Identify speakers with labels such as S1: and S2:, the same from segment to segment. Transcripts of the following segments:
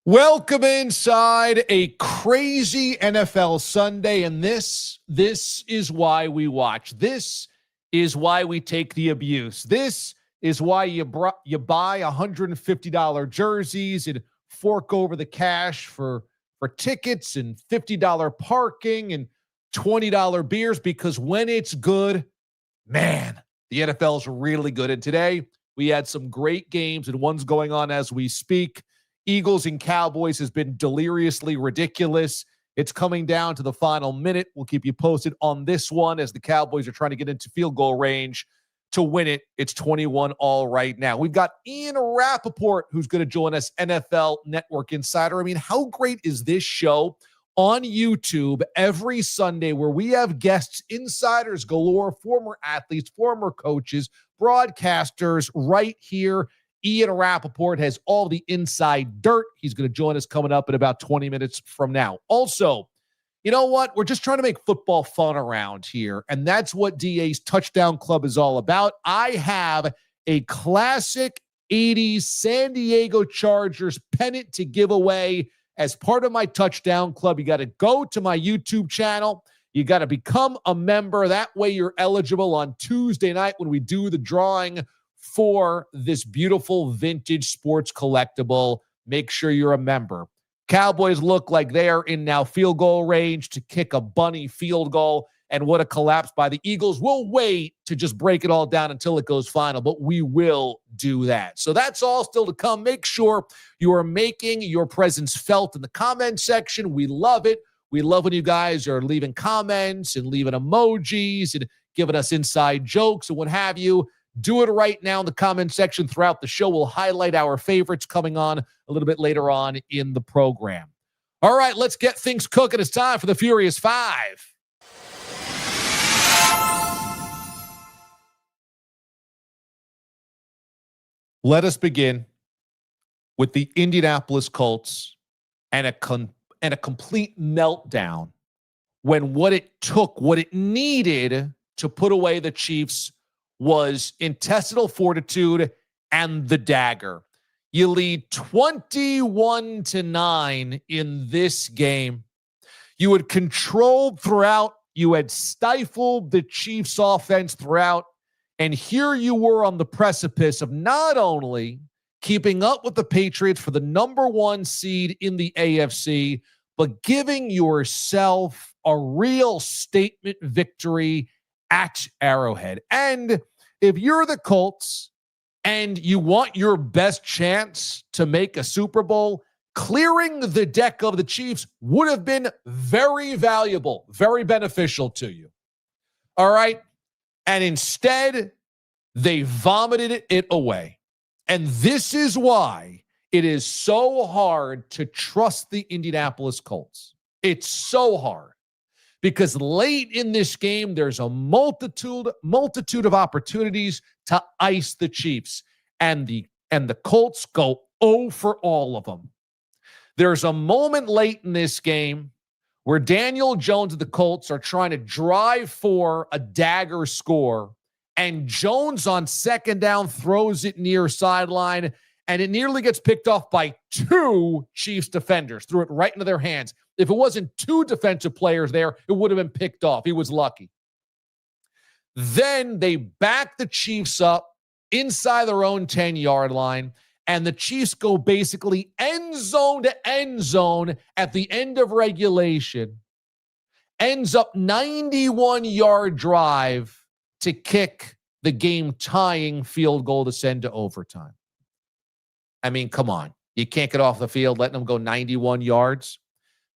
S1: Welcome inside a crazy NFL Sunday, and this is why we watch. This is why we take the abuse. This is why you buy $150 jerseys and fork over the cash for tickets and $50 parking and $20 beers, because when it's good, man, the NFL is really good. And today we had some great games, and one's going on as we speak. Eagles and Cowboys has been deliriously ridiculous. It's coming down to the final minute. We'll keep you posted on this one as the Cowboys are trying to get into field goal range to win it. It's 21-all right now. We've got Ian Rapoport, who's going to join us, NFL Network Insider. I mean, how great is this show on YouTube every Sunday where we have guests, insiders galore, former athletes, former coaches, broadcasters right here. Ian Rapoport has all the inside dirt. He's going to join us coming up in about 20 minutes from now. Also, you know what? We're just trying to make football fun around here, and that's what DA's Touchdown Club is all about. I have a classic 80s San Diego Chargers pennant to give away as part of my Touchdown Club. You got to go to my YouTube channel. You got to become a member. That way you're eligible on Tuesday night when we do the drawing for this beautiful vintage sports collectible. Make sure you're a member. Cowboys look like they are in now field goal range to kick a bunny field goal. And what a collapse by the Eagles. We'll wait to just break it all down until it goes final, but we will do that. So that's all still to come. Make sure you are making your presence felt in the comment section. We love it. We love when you guys are leaving comments and leaving emojis and giving us inside jokes and what have you. Do it right now in the comment section throughout the show. We'll highlight our favorites coming on a little bit later on in the program. All right, let's get things cooking. It's time for the Furious Five. Let us begin with the Indianapolis Colts and a complete meltdown when what it took, what it needed to put away the Chiefs was intestinal fortitude and the dagger. You lead 21-9 in this game. You had controlled throughout. You had stifled the Chiefs' offense throughout. And here you were on the precipice of not only keeping up with the Patriots for the number one seed in the AFC, but giving yourself a real statement victory at Arrowhead. And if you're the Colts and you want your best chance to make a Super Bowl, clearing the deck of the Chiefs would have been very valuable, very beneficial to you. All right? And instead, they vomited it away. And this is why it is so hard to trust the Indianapolis Colts. It's so hard. Because late in this game, there's a multitude of opportunities to ice the Chiefs. And the Colts go 0 for all of them. There's a moment late in this game where Daniel Jones and the Colts are trying to drive for a dagger score. And Jones on second down throws it near sideline. And it nearly gets picked off by two Chiefs defenders. Threw it right into their hands. If it wasn't two defensive players there, it would have been picked off. He was lucky. Then they back the Chiefs up inside their own 10-yard line, and the Chiefs go basically end zone to end zone at the end of regulation. Ends up 91-yard drive to kick the game-tying field goal to send to overtime. I mean, come on. You can't get off the field letting them go 91 yards.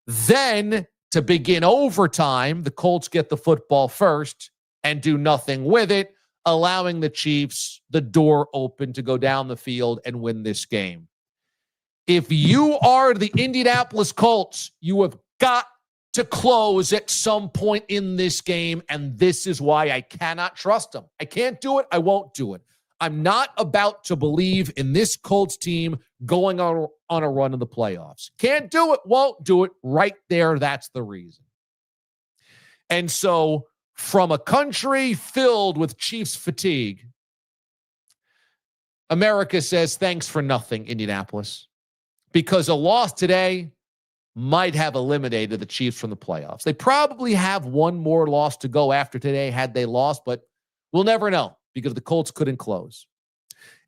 S1: Then, to begin overtime, the Colts get the football first and do nothing with it, allowing the Chiefs the door open to go down the field and win this game. If you are the Indianapolis Colts, you have got to close at some point in this game, and this is why I cannot trust them. I can't do it. I won't do it. I'm not about to believe in this Colts team going on a run in the playoffs. Can't do it, won't do it. Right there, that's the reason. And so, from a country filled with Chiefs fatigue, America says, thanks for nothing, Indianapolis, because a loss today might have eliminated the Chiefs from the playoffs. They probably have one more loss to go after today had they lost, but we'll never know because the Colts couldn't close.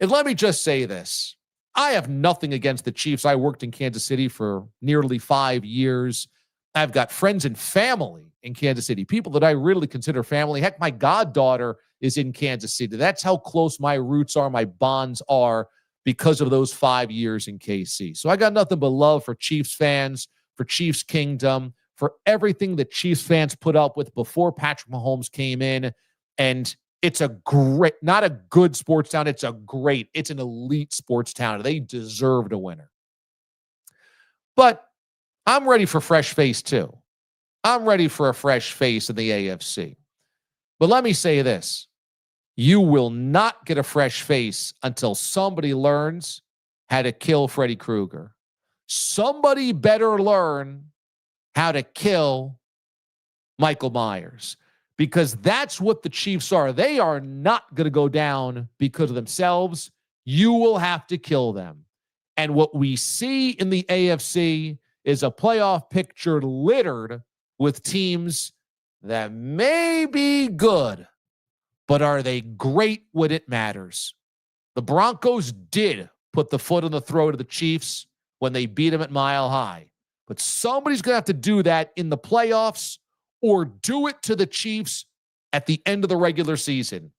S1: And let me just say this. I have nothing against the Chiefs. I worked in Kansas City for nearly 5 years. I've got friends and family in Kansas City, people that I really consider family. Heck, my goddaughter is in Kansas City. That's how close my roots are, my bonds are because of those 5 years in KC. So I got nothing but love for Chiefs fans, for Chiefs Kingdom, for everything that Chiefs fans put up with before Patrick Mahomes came in. And it's a great, not a good sports town. It's an elite sports town. They deserved a winner. But I'm ready for fresh face too. I'm ready for a fresh face in the AFC. But let me say this. You will not get a fresh face until somebody learns how to kill Freddy Krueger. Somebody better learn how to kill Michael Myers, because that's what the Chiefs are. They are not going to go down because of themselves. You will have to kill them. And what we see in the AFC is a playoff picture littered with teams that may be good, but are they great when it matters? The Broncos did put the foot on the throat of the Chiefs when they beat them at Mile High. But somebody's going to have to do that in the playoffs or do it to the Chiefs at the end of the regular season.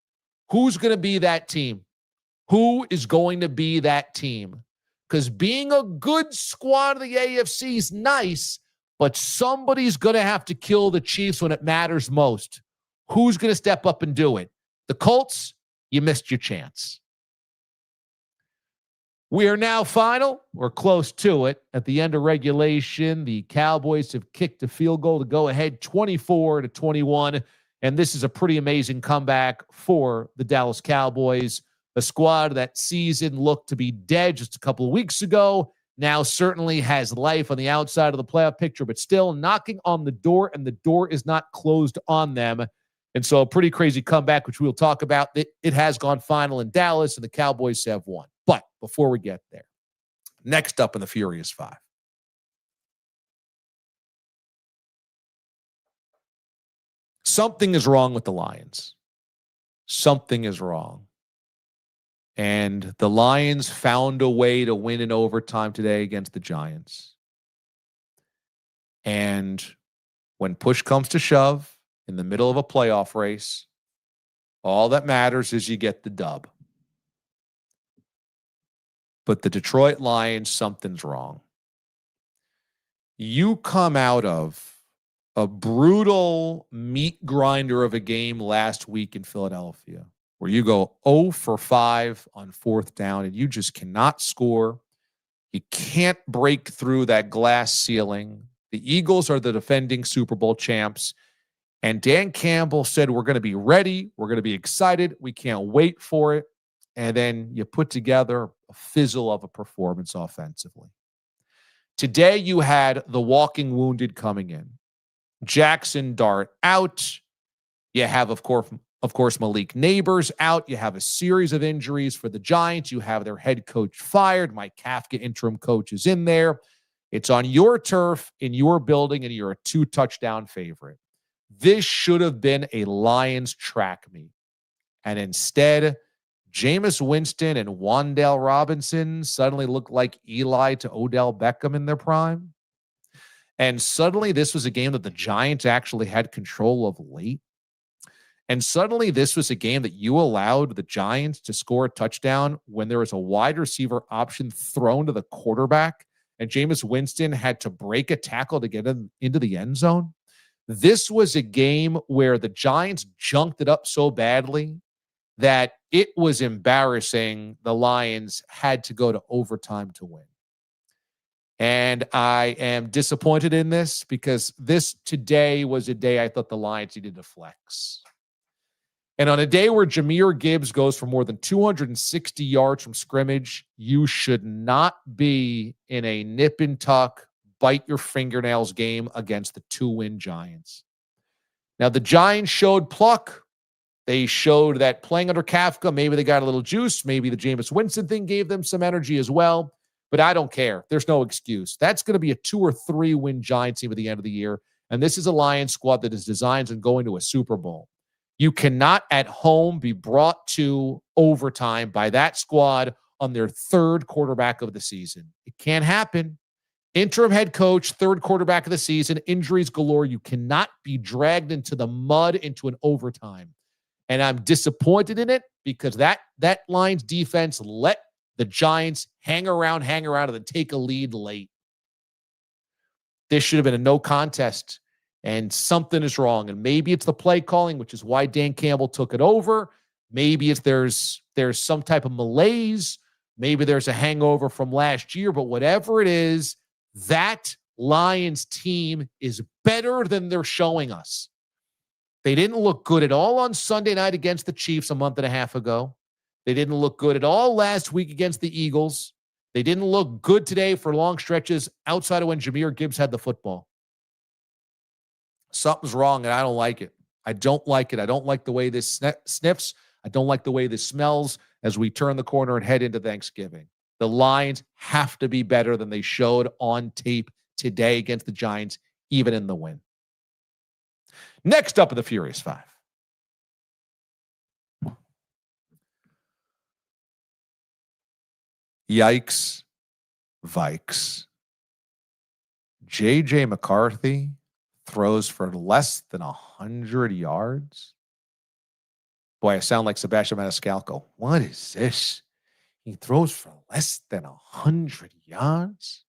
S1: Who's going to be that team? Who is going to be that team? Because being a good squad of the AFC is nice, but somebody's going to have to kill the Chiefs when it matters most. Who's going to step up and do it? The Colts, you missed your chance. We are now final. We're close to it. At the end of regulation, the Cowboys have kicked a field goal to go ahead 24-21. And this is a pretty amazing comeback for the Dallas Cowboys, a squad that season looked to be dead just a couple of weeks ago. Now certainly has life on the outside of the playoff picture, but still knocking on the door, and the door is not closed on them. And so a pretty crazy comeback, which we'll talk about. It has gone final in Dallas, and the Cowboys have won. But before we get there, next up in the Furious Five, something is wrong with the Lions. Something is wrong. And the Lions found a way to win in overtime today against the Giants. And when push comes to shove in the middle of a playoff race, all that matters is you get the dub. But the Detroit Lions, something's wrong. You come out of a brutal meat grinder of a game last week in Philadelphia, where you go 0 for 5 on fourth down and you just cannot score. You can't break through that glass ceiling. The Eagles are the defending Super Bowl champs. And Dan Campbell said, we're going to be ready. We're going to be excited. We can't wait for it. And then you put together a fizzle of a performance offensively. Today you had the walking wounded coming in. Jackson Dart out. You have, of course, Malik Neighbors out. You have a series of injuries for the Giants. You have their head coach fired. Mike Kafka, interim coach, is in there. It's on your turf, in your building, and you're a 2-touchdown favorite. This should have been a Lions track meet. And instead, Jameis Winston and Wan'Dale Robinson suddenly look like Eli to Odell Beckham in their prime. And suddenly this was a game that the Giants actually had control of late. And suddenly this was a game that you allowed the Giants to score a touchdown when there was a wide receiver option thrown to the quarterback and Jameis Winston had to break a tackle to get him into the end zone. This was a game where the Giants junked it up so badly that it was embarrassing. The Lions had to go to overtime to win. And I am disappointed in this because this today was a day I thought the Lions needed to flex. And on a day where Jahmyr Gibbs goes for more than 260 yards from scrimmage, you should not be in a nip and tuck, bite your fingernails game against the 2-win Giants. Now, the Giants showed pluck. They showed that playing under Kafka, maybe they got a little juice. Maybe the Jameis Winston thing gave them some energy as well. But I don't care. There's no excuse. That's going to be a 2 or 3 win Giants team at the end of the year. And this is a Lions squad that is designed on going to a Super Bowl. You cannot at home be brought to overtime by that squad on their third quarterback of the season. It can't happen. Interim head coach, third quarterback of the season, injuries galore. You cannot be dragged into the mud into an overtime. And I'm disappointed in it because that Lions defense let the Giants hang around, and then take a lead late. This should have been a no contest. And something is wrong. And maybe it's the play calling, which is why Dan Campbell took it over. Maybe it's there's some type of malaise. Maybe there's a hangover from last year. But whatever it is, that Lions team is better than they're showing us. They didn't look good at all on Sunday night against the Chiefs a month and a half ago. They didn't look good at all last week against the Eagles. They didn't look good today for long stretches outside of when Jahmyr Gibbs had the football. Something's wrong, and I don't like it. I don't like it. I don't like the way this sniffs. I don't like the way this smells as we turn the corner and head into Thanksgiving. The Lions have to be better than they showed on tape today against the Giants, even in the win. Next up in the Furious Five. Yikes, Vikes. J.J. McCarthy throws for less than 100 yards. Boy, I sound like Sebastian Maniscalco. What is this? He throws for less than 100 yards?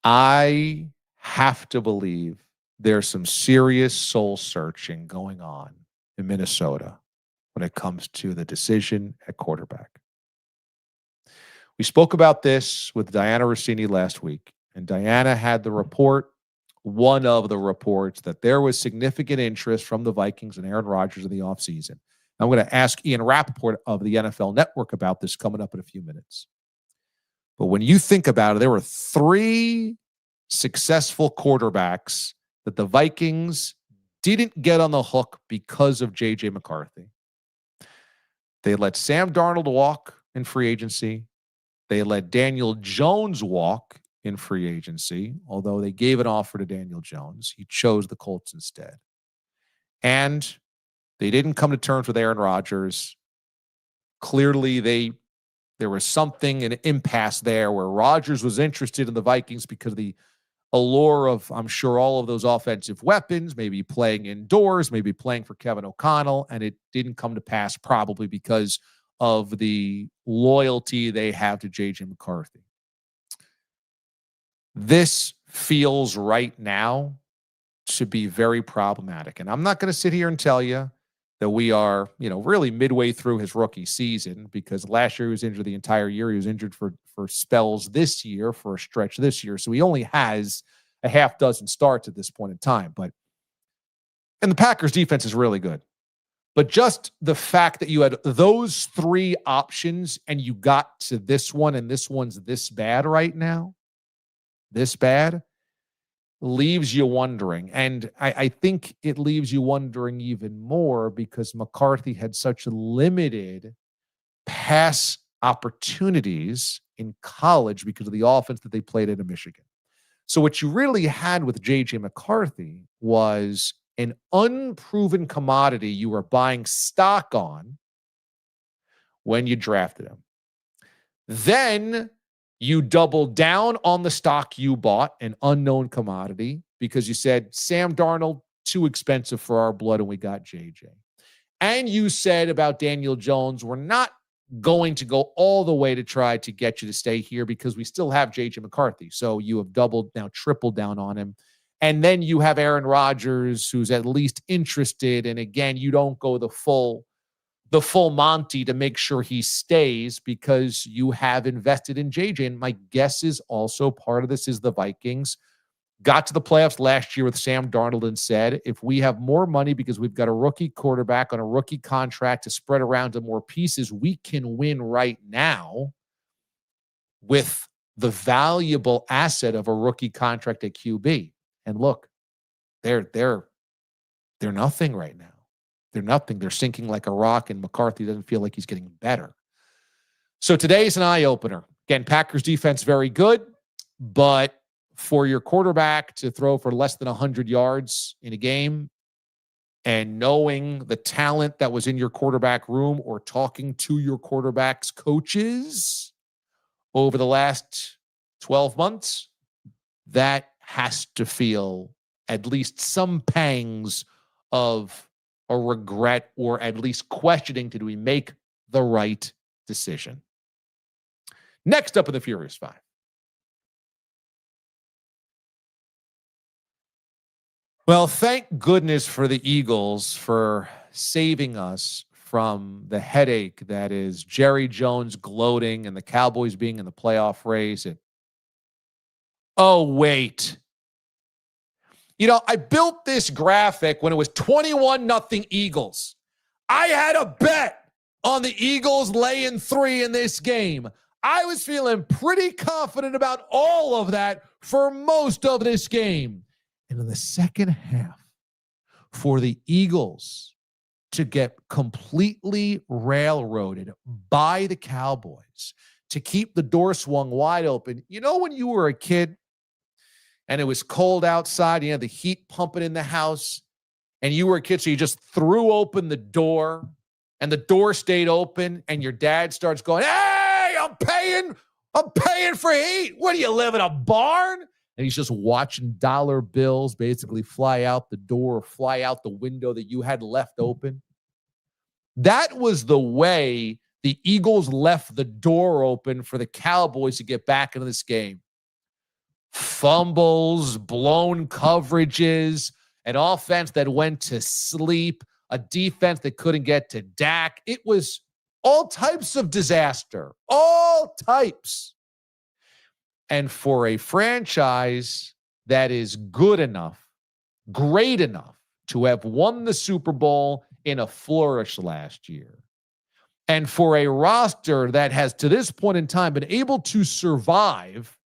S1: I have to believe there's some serious soul searching going on in Minnesota when it comes to the decision at quarterback. We spoke about this with Diana Rossini last week, and Diana had the report, one of the reports, that there was significant interest from the Vikings and Aaron Rodgers in the offseason. I'm going to ask Ian Rapoport of the NFL Network about this coming up in a few minutes. But when you think about it, there were 3 successful quarterbacks that the Vikings didn't get on the hook because of J.J. McCarthy. They let Sam Darnold walk in free agency. They let Daniel Jones walk in free agency, although they gave an offer to Daniel Jones. He chose the Colts instead. And they didn't come to terms with Aaron Rodgers. Clearly, there was something, an impasse there where Rodgers was interested in the Vikings because of the allure of, I'm sure, all of those offensive weapons, maybe playing indoors, maybe playing for Kevin O'Connell, and it didn't come to pass probably because of the loyalty they have to J.J. McCarthy. This feels right now to be very problematic. And I'm not going to sit here and tell you that we are, really midway through his rookie season, because last year he was injured the entire year. He was injured for spells this year, for a stretch this year. So he only has a half dozen starts at this point in time. And the Packers defense is really good. But just the fact that you had those 3 options and you got to this one, and this one's this bad right now, this bad, leaves you wondering. And I think it leaves you wondering even more because McCarthy had such limited pass opportunities in college because of the offense that they played in Michigan. So what you really had with J.J. McCarthy was an unproven commodity you were buying stock on when you drafted him. Then you doubled down on the stock you bought, an unknown commodity, because you said, Sam Darnold, too expensive for our blood, and we got JJ. And you said about Daniel Jones, we're not going to go all the way to try to get you to stay here because we still have JJ McCarthy. So you have doubled, now tripled down on him. And then you have Aaron Rodgers, who's at least interested. And again, you don't go the full the full Monty to make sure he stays because you have invested in JJ. And my guess is also part of this is the Vikings got to the playoffs last year with Sam Darnold and said, if we have more money because we've got a rookie quarterback on a rookie contract to spread around to more pieces, we can win right now with the valuable asset of a rookie contract at QB. And look, they're nothing right now. They're nothing. They're sinking like a rock, and McCarthy doesn't feel like he's getting better. So today's an eye-opener. Again, Packers defense very good, but for your quarterback to throw for less than 100 yards in a game and knowing the talent that was in your quarterback room or talking to your quarterback's coaches over the last 12 months, that has to feel at least some pangs of a regret or at least questioning, did we make the right decision? Next up in the Furious Five. Well, thank goodness for the Eagles for saving us from the headache that is Jerry Jones gloating and the Cowboys being in the playoff race. And, oh, wait. I built this graphic when it was 21-0 Eagles. I had a bet on the Eagles laying 3 in this game. I was feeling pretty confident about all of that for most of this game. And in the second half, for the Eagles to get completely railroaded by the Cowboys, to keep the door swung wide open. When you were a kid, and it was cold outside, you had the heat pumping in the house, and you were a kid, so you just threw open the door, and the door stayed open, and your dad starts going, hey, I'm paying for heat. What do you live in a barn? And he's just watching dollar bills basically fly out the door or fly out the window that you had left open. That was the way the Eagles left the door open for the Cowboys to get back into this game. Fumbles, blown coverages, an offense that went to sleep, a defense that couldn't get to Dak. It was all types of disaster, all types. And for a franchise that is good enough, great enough to have won the Super Bowl in a flourish last year, and for a roster that has to this point in time been able to survive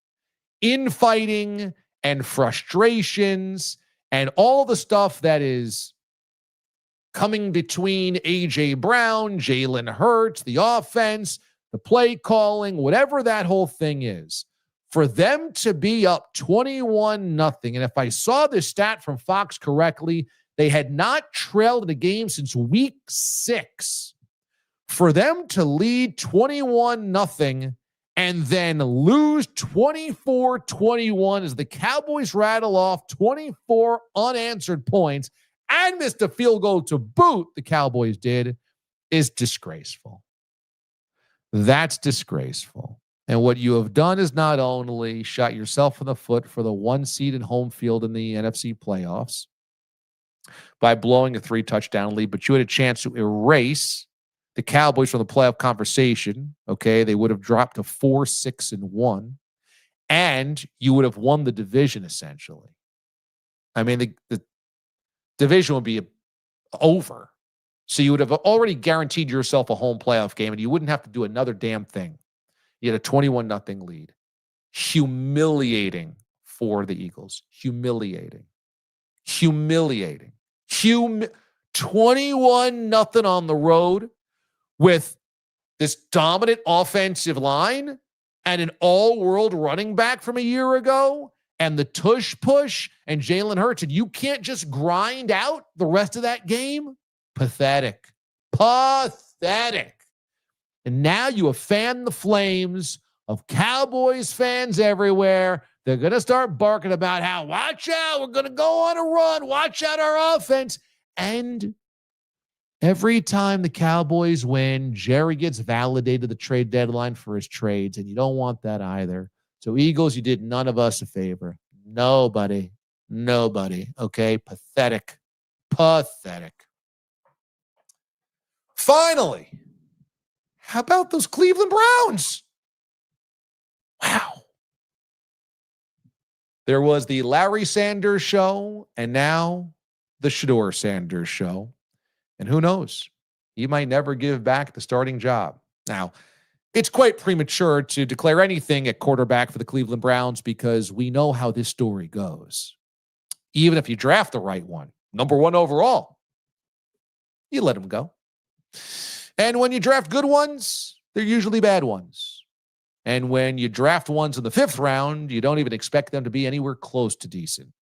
S1: infighting and frustrations and all the stuff that is coming between A.J. Brown, Jalen Hurts, the offense, the play calling, whatever that whole thing is, for them to be up 21-0, and if I saw this stat from Fox correctly, they had not trailed in a game since week 6. For them to lead 21-0 and then lose 24-21 as the Cowboys rattle off 24 unanswered points and missed a field goal to boot, the Cowboys did, is disgraceful. That's disgraceful. And what you have done is not only shot yourself in the foot for the 1 seed in home field in the NFC playoffs by blowing a 3-touchdown lead, but you had a chance to erase the Cowboys from the playoff conversation. Okay, they would have dropped to 4-6-1, and you would have won the division essentially. I mean, the division would be over. So you would have already guaranteed yourself a home playoff game, and you wouldn't have to do another damn thing. You had a 21-0 lead. Humiliating for the Eagles. Humiliating. 21-0 on the road with this dominant offensive line and an all-world running back from a year ago and the tush push and Jalen Hurts, and you can't just grind out the rest of that game? Pathetic. Pathetic. And now you have fanned the flames of Cowboys fans everywhere. They're going to start barking about how, watch out, we're going to go on a run. Watch out our offense. And every time the Cowboys win, Jerry gets validated the trade deadline for his trades, and you don't want that either. So, Eagles, you did none of us a favor. Nobody. Okay? Pathetic. Finally, how about those Cleveland Browns? Wow. There was the Larry Sanders show, and now the Shedeur Sanders show. And who knows? He might never give back the starting job. Now, it's quite premature to declare anything at quarterback for the Cleveland Browns because we know how this story goes. Even if you draft the right one, number one overall, you let him go. And when you draft good ones, they're usually bad ones. And when you draft ones in the 5th round, you don't even expect them to be anywhere close to decent.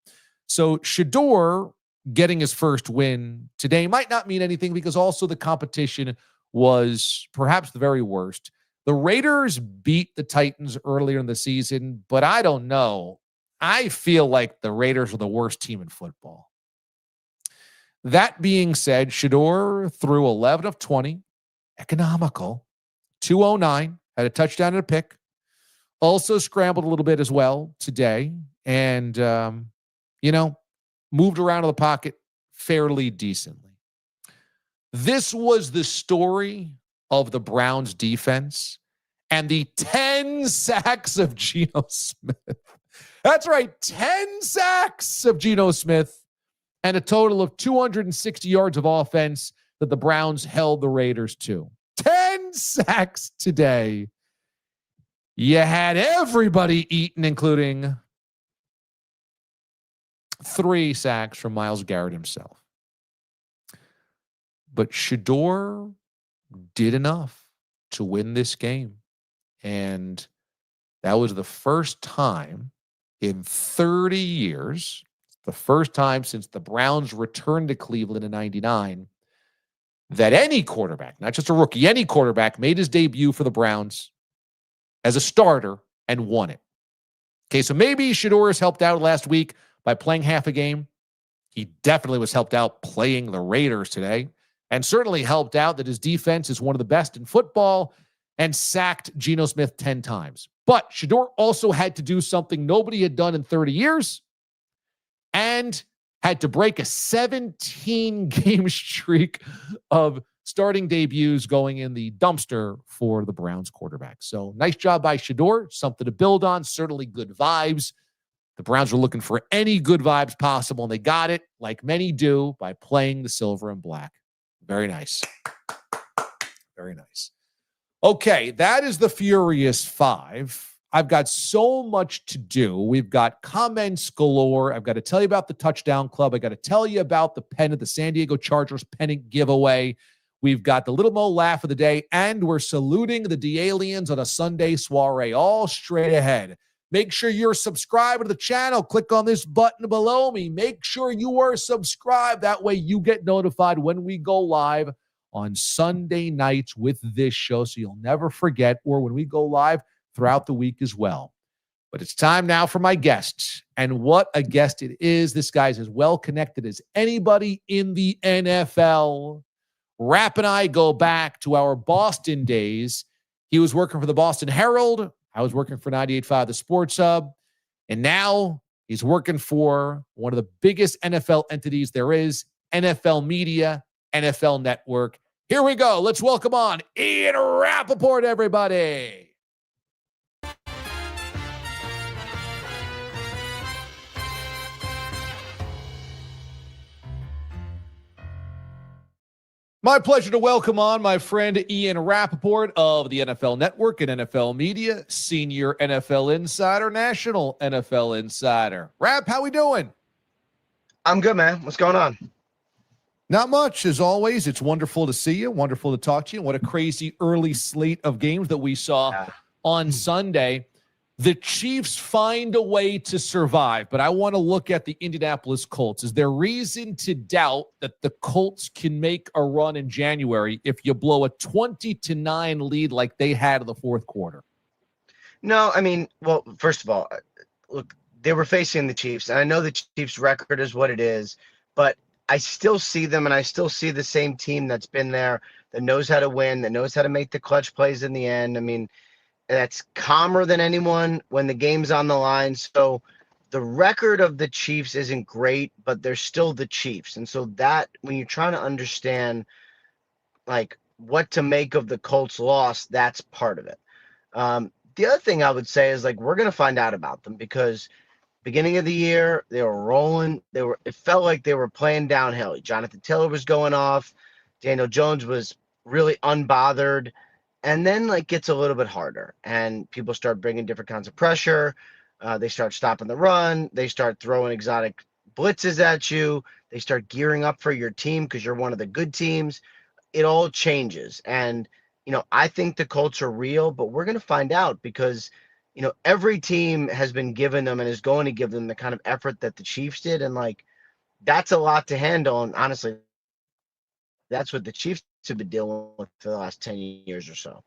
S1: So Shedeur getting his first win today might not mean anything because also the competition was perhaps the very worst. The Raiders beat the Titans earlier in the season, but I don't know. I feel like the Raiders are the worst team in football. That being said, Shedeur threw 11 of 20, economical, 209, had a touchdown and a pick. Also scrambled a little bit as well today and, moved around in the pocket fairly decently. This was the story of the Browns defense and the 10 sacks of Geno Smith. That's right, 10 sacks of Geno Smith and a total of 260 yards of offense that the Browns held the Raiders to. 10 sacks today. You had everybody eaten, including 3 sacks from Myles Garrett himself. But Shedeur did enough to win this game. And that was the first time in 30 years, the first time since the Browns returned to Cleveland in 99, that any quarterback, not just a rookie, any quarterback made his debut for the Browns as a starter and won it. Okay, so maybe Shedeur has helped out last week by playing half a game. He definitely was helped out playing the Raiders today, and certainly helped out that his defense is one of the best in football and sacked Geno Smith 10 times. But Shedeur also had to do something nobody had done in 30 years and had to break a 17-game streak of starting debuts going in the dumpster for the Browns quarterback. So nice job by Shedeur, something to build on, certainly good vibes. The Browns were looking for any good vibes possible, and they got it, like many do, by playing the silver and black. Very nice. Very nice. Okay, that is the Furious 5. I've got so much to do. We've got comments galore. I've got to tell you about the Touchdown Club. I got to tell you about the pennant, the San Diego Chargers pennant giveaway. We've got the Little Mo laugh of the day, and we're saluting the DA-liens on a Sunday soiree, all straight ahead. Make sure you're subscribed to the channel. Click on this button below me. Make sure you are subscribed. That way you get notified when we go live on Sunday nights with this show, so you'll never forget, or when we go live throughout the week as well. But it's time now for my guest. And what a guest it is. This guy's as well connected as anybody in the NFL. Rap and I go back to our Boston days. He was working for the Boston Herald. I was working for 98.5 The Sports Hub. And now he's working for one of the biggest NFL entities there is, NFL Media, NFL Network. Here we go. Let's welcome on Ian Rapoport, everybody. My pleasure to welcome on my friend Ian Rapoport of the NFL Network and NFL Media, senior NFL insider, national NFL insider. Rap, how we doing?
S2: I'm good, man. What's going on?
S1: Not much, as always. It's wonderful to see you, wonderful to talk to you. What a crazy early slate of games that we saw on Sunday. The Chiefs find a way to survive, but I want to look at the Indianapolis Colts. Is there reason to doubt that the Colts can make a run in January if you blow a 20-9 lead like they had in the fourth quarter?
S2: No, I mean, well, first of all, look, they were facing the Chiefs, and I know the Chiefs' record is what it is, but I still see them, and I still see the same team that's been there, that knows how to win, that knows how to make the clutch plays in the end. I mean, that's calmer than anyone when the game's on the line. So the record of the Chiefs isn't great, but they're still the Chiefs. And so that when you're trying to understand, like, what to make of the Colts loss, that's part of it. The other thing I would say is like we're gonna find out about them because beginning of the year they were rolling. It felt like they were playing downhill. Jonathan Taylor was going off. Daniel Jones was really unbothered, and then like gets a little bit harder, and people start bringing different kinds of pressure. They start stopping the run. They start throwing exotic blitzes at you. They start gearing up for your team because you're one of the good teams. It all changes. And, I think the Colts are real, but we're going to find out because, every team has been given them and is going to give them the kind of effort that the Chiefs did. And, like, that's a lot to handle. And honestly, that's what the Chiefs have been dealing with for the last 10 years or so.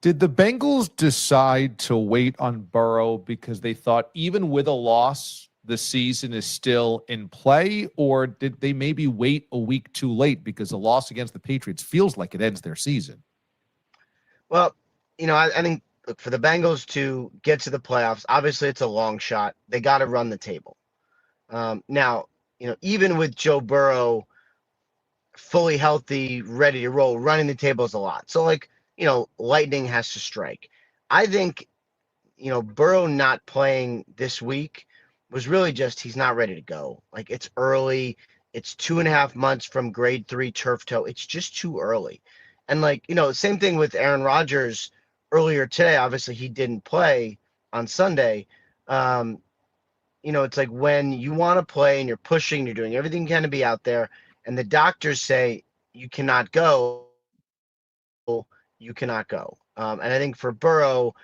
S1: Did the Bengals decide to wait on Burrow because they thought even with a loss, the season is still in play? Or did they maybe wait a week too late because a loss against the Patriots feels like it ends their season?
S2: Well, I think, look, for the Bengals to get to the playoffs, obviously it's a long shot. They got to run the table. Now, even with Joe Burrow fully healthy, ready to roll, running the table is a lot. So, like, lightning has to strike. I think, Burrow not playing this week was really just he's not ready to go. Like, it's early. It's 2.5 months from grade 3 turf toe. It's just too early. And, like, same thing with Aaron Rodgers earlier today. Obviously, he didn't play on Sunday. It's like when you want to play and you're pushing, you're doing everything you can to be out there, and the doctors say you cannot go, you cannot go. And I think for Burrow,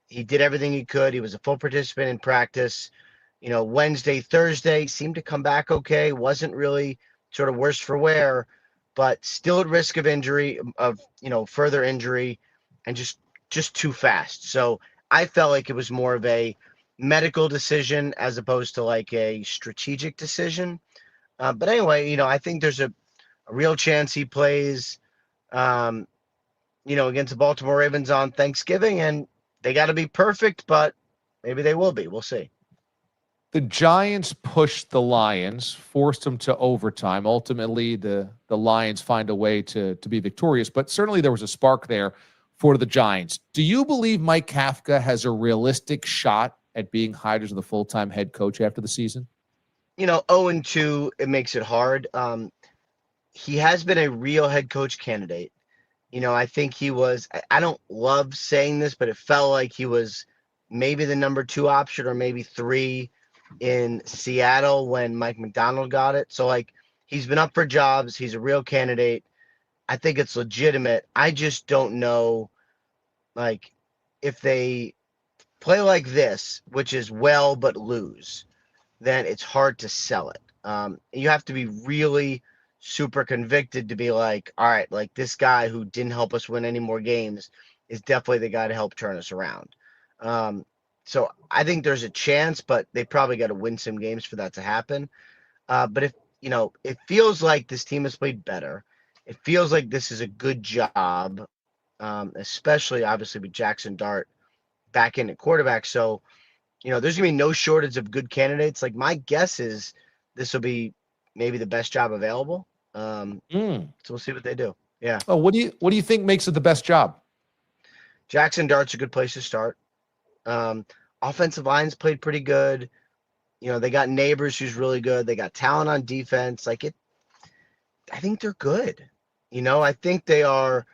S2: he did everything he could. He was a full participant in practice. Wednesday, Thursday seemed to come back okay. Wasn't really sort of worse for wear, but still at risk of injury, of further injury, and just too fast. So I felt like it was more of a medical decision as opposed to like a strategic decision. But anyway, I think there's a real chance he plays, against the Baltimore Ravens on Thanksgiving, and they got to be perfect, but maybe they will be. We'll see.
S1: The Giants pushed the Lions, forced them to overtime. Ultimately, the Lions find a way to be victorious, but certainly there was a spark there for the Giants. Do you believe Mike Kafka has a realistic shot at being hired as the full-time head coach after the season?
S2: 0-2, it makes it hard. He has been a real head coach candidate. I think he was, I don't love saying this, but it felt like he was maybe the number 2 option or maybe 3 in Seattle when Mike McDonald got it. So, like, he's been up for jobs. He's a real candidate. I think it's legitimate. I just don't know, like, if they play like this, which is well but lose, then it's hard to sell it. You have to be really super convicted to be like, all right, like this guy who didn't help us win any more games is definitely the guy to help turn us around. So I think there's a chance, but they probably got to win some games for that to happen. But if, it feels like this team has played better. It feels like this is a good job, especially obviously with Jackson Dart back in at quarterback. So, there's going to be no shortage of good candidates. Like, my guess is this will be maybe the best job available. So we'll see what they do. Yeah.
S1: Oh, what do you think makes it the best job?
S2: Jackson Dart's a good place to start. Offensive lines played pretty good. They got Neighbors who's really good. They got talent on defense. I think they're good. I think they are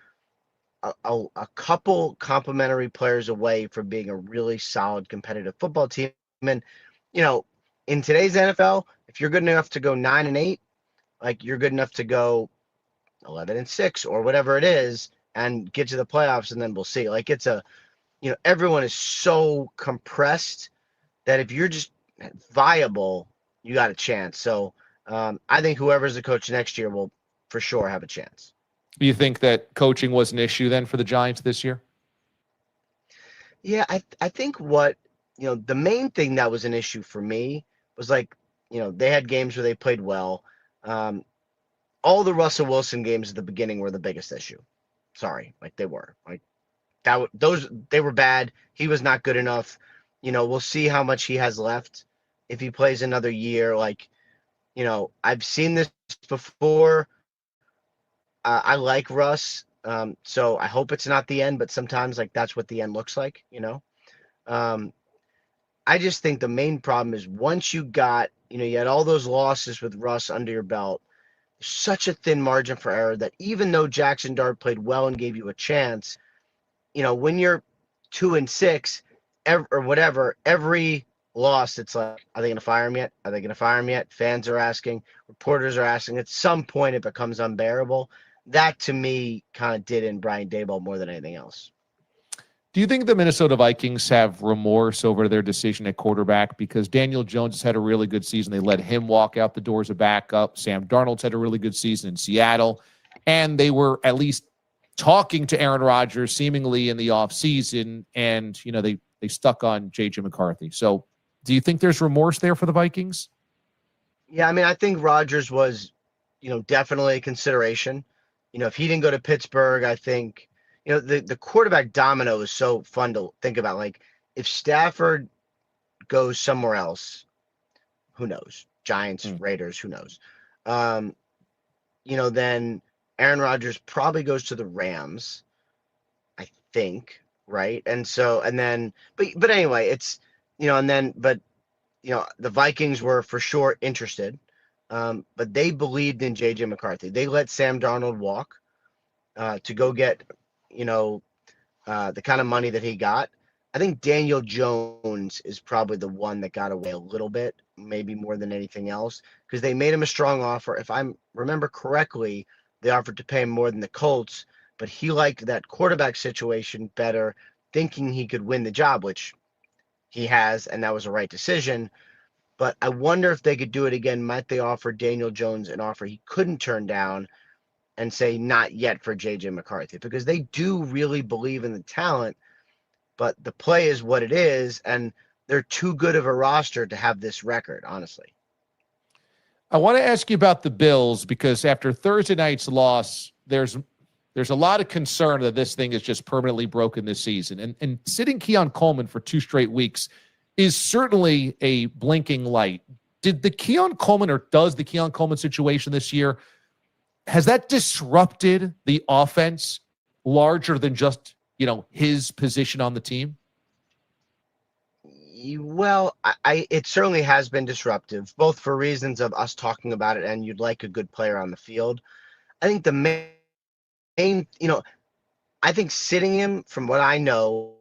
S2: a couple complementary players away from being a really solid competitive football team. And, in today's NFL, if you're good enough to go 9-8, like you're good enough to go 11-6 or whatever it is and get to the playoffs, and then we'll see. Like, it's everyone is so compressed that if you're just viable, you got a chance. So I think whoever's the coach next year will for sure have a chance.
S1: You think that coaching was an issue then for the Giants this year?
S2: Yeah, I think what, the main thing that was an issue for me was like, they had games where they played well. All the Russell Wilson games at the beginning were the biggest issue. Sorry, like they were. Like they were bad. He was not good enough. We'll see how much he has left if he plays another year. Like, I've seen this before. I like Russ. So I hope it's not the end, but sometimes like that's what the end looks like, you know? Um, I just think the main problem is once you had all those losses with Russ under your belt, such a thin margin for error that even though Jackson Dart played well and gave you a chance, when you're 2-6, or whatever, every loss, it's like, are they going to fire him yet? Are they going to fire him yet? Fans are asking, reporters are asking. At some point, it becomes unbearable. That to me kind of did in Brian Daboll more than anything else.
S1: Do you think the Minnesota Vikings have remorse over their decision at quarterback? Because Daniel Jones has had a really good season. They let him walk out the door as a backup. Sam Darnold's had a really good season in Seattle. And they were at least talking to Aaron Rodgers seemingly in the offseason. And, they stuck on J.J. McCarthy. So do you think there's remorse there for the Vikings?
S2: Yeah, I mean, I think Rodgers was, definitely a consideration. If he didn't go to Pittsburgh, I think – the quarterback domino is so fun to think about. Like, if Stafford goes somewhere else, who knows? Giants, Raiders, who knows? Then Aaron Rodgers probably goes to the Rams, I think, right? And then, but anyway, it's, the Vikings were for sure interested, but they believed in J.J. McCarthy. They let Sam Darnold walk to go get the kind of money that he got. I think Daniel Jones is probably the one that got away a little bit, maybe more than anything else, because they made him a strong offer. If I remember correctly, they offered to pay him more than the Colts, but he liked that quarterback situation better, thinking he could win the job, which he has, and that was a right decision. But I wonder if they could do it again. Might they offer Daniel Jones an offer he couldn't turn down and say not yet for J.J. McCarthy? Because they do really believe in the talent, but the play is what it is, and they're too good of a roster to have this record, honestly.
S1: I want to ask you about the Bills because after Thursday night's loss, there's a lot of concern that this thing is just permanently broken this season. And sitting Keon Coleman for 2 straight weeks is certainly a blinking light. Did the Keon Coleman, or does the Keon Coleman situation this year, has that disrupted the offense larger than just, his position on the team?
S2: Well, it certainly has been disruptive, both for reasons of us talking about it and you'd like a good player on the field. I think the main, I think sitting him, from what I know,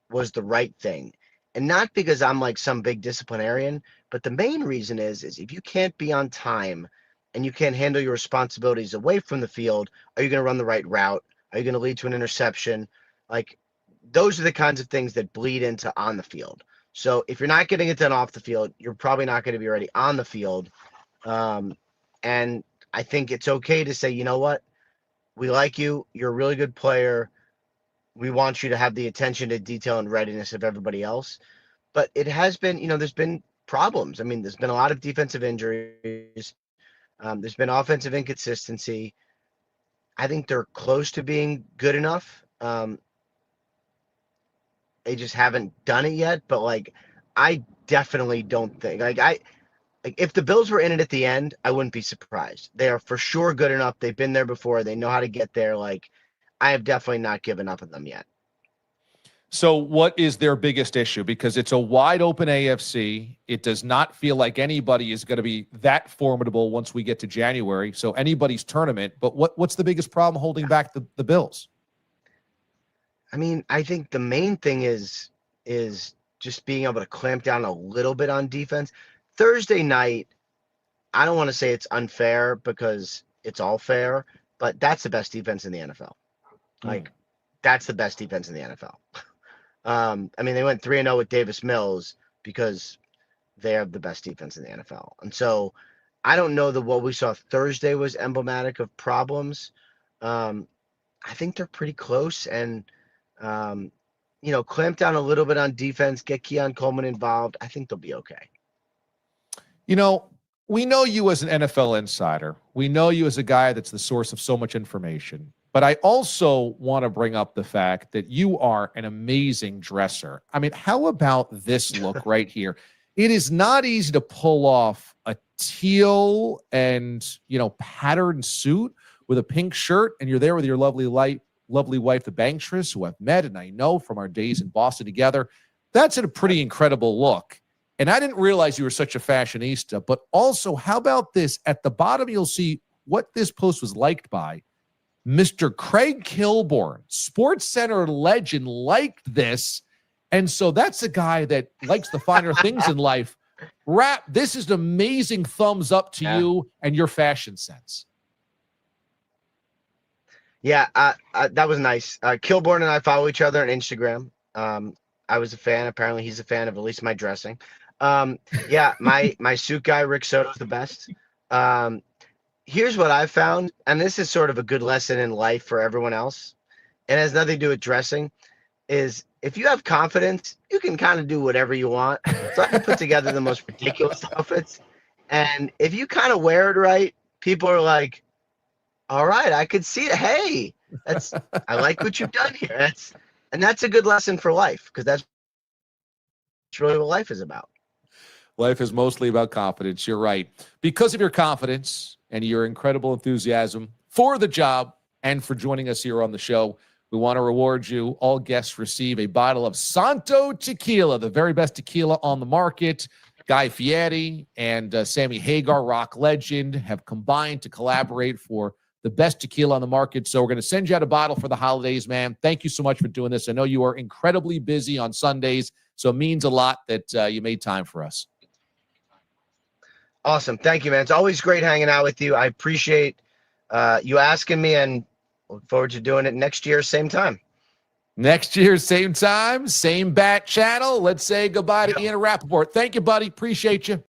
S2: was the right thing. And not because I'm like some big disciplinarian, but the main reason is if you can't be on time and you can't handle your responsibilities away from the field, are you going to run the right route? Are you going to lead to an interception? Like, those are the kinds of things that bleed into on the field. So if you're not getting it done off the field, you're probably not going to be ready on the field. And I think it's okay to say, you know what? We like you. You're a really good player. We want you to have the attention to detail and readiness of everybody else. But it has been, there's been problems. I mean, there's been a lot of defensive injuries. There's been offensive inconsistency. I think they're close to being good enough. They just haven't done it yet. But I definitely don't think if the Bills were in it at the end, I wouldn't be surprised. They are for sure good enough. They've been there before. They know how to get there. I have definitely not given up on them yet.
S1: So what is their biggest issue? Because it's a wide open AFC. It does not feel like anybody is going to be that formidable once we get to January. So anybody's tournament. But what's the biggest problem holding back the Bills?
S2: I mean, I think the main thing is just being able to clamp down a little bit on defense. Thursday night, I don't want to say it's unfair because it's all fair, but that's the best defense in the NFL. That's the best defense in the NFL. I mean, they went 3-0 with Davis Mills because they have the best defense in the NFL. And so I don't know that what we saw Thursday was emblematic of problems. I think they're pretty close, and clamp down a little bit on defense, get Keon Coleman involved. I think they'll be okay.
S1: We know you as an NFL insider. We know you as a guy that's the source of so much information. But I also want to bring up the fact that you are an amazing dresser. I mean, how about this look right here? It is not easy to pull off a teal and, patterned suit with a pink shirt, and you're there with your lovely wife, the Bankstress, who I've met and I know from our days in Boston together. That's a pretty incredible look. And I didn't realize you were such a fashionista. But also, how about this? At the bottom, you'll see what this post was liked by. Mr. Craig Kilborn, Sports Center legend, liked this. And so that's a guy that likes the finer things in life. Rap, this is an amazing thumbs up to you and your fashion sense.
S2: Yeah, that was nice. Kilborn and I follow each other on Instagram. I was a fan. Apparently, he's a fan of at least my dressing. Yeah, my suit guy, Rick Soto's the best. Here's what I've found, and this is sort of a good lesson in life for everyone else. It has nothing to do with dressing, is if you have confidence, you can kind of do whatever you want. So I can put together the most ridiculous outfits. And if you kind of wear it right, people are like, all right, I could see it. Hey, I like what you've done here. That's a good lesson for life, because that's really what life is about.
S1: Life is mostly about confidence. You're right. Because of your confidence and your incredible enthusiasm for the job and for joining us here on the show, we want to reward you. All guests receive a bottle of Santo Tequila, the very best tequila on the market. Guy Fieri and Sammy Hagar, rock legend, have combined to collaborate for the best tequila on the market. So we're going to send you out a bottle for the holidays, man. Thank you so much for doing this. I know you are incredibly busy on Sundays, so it means a lot that you made time for us.
S2: Awesome. Thank you, man. It's always great hanging out with you. I appreciate you asking me, and look forward to doing it next year, same time.
S1: Next year, same time, same bat channel. Let's say goodbye to Ian Rapoport. Thank you, buddy. Appreciate you.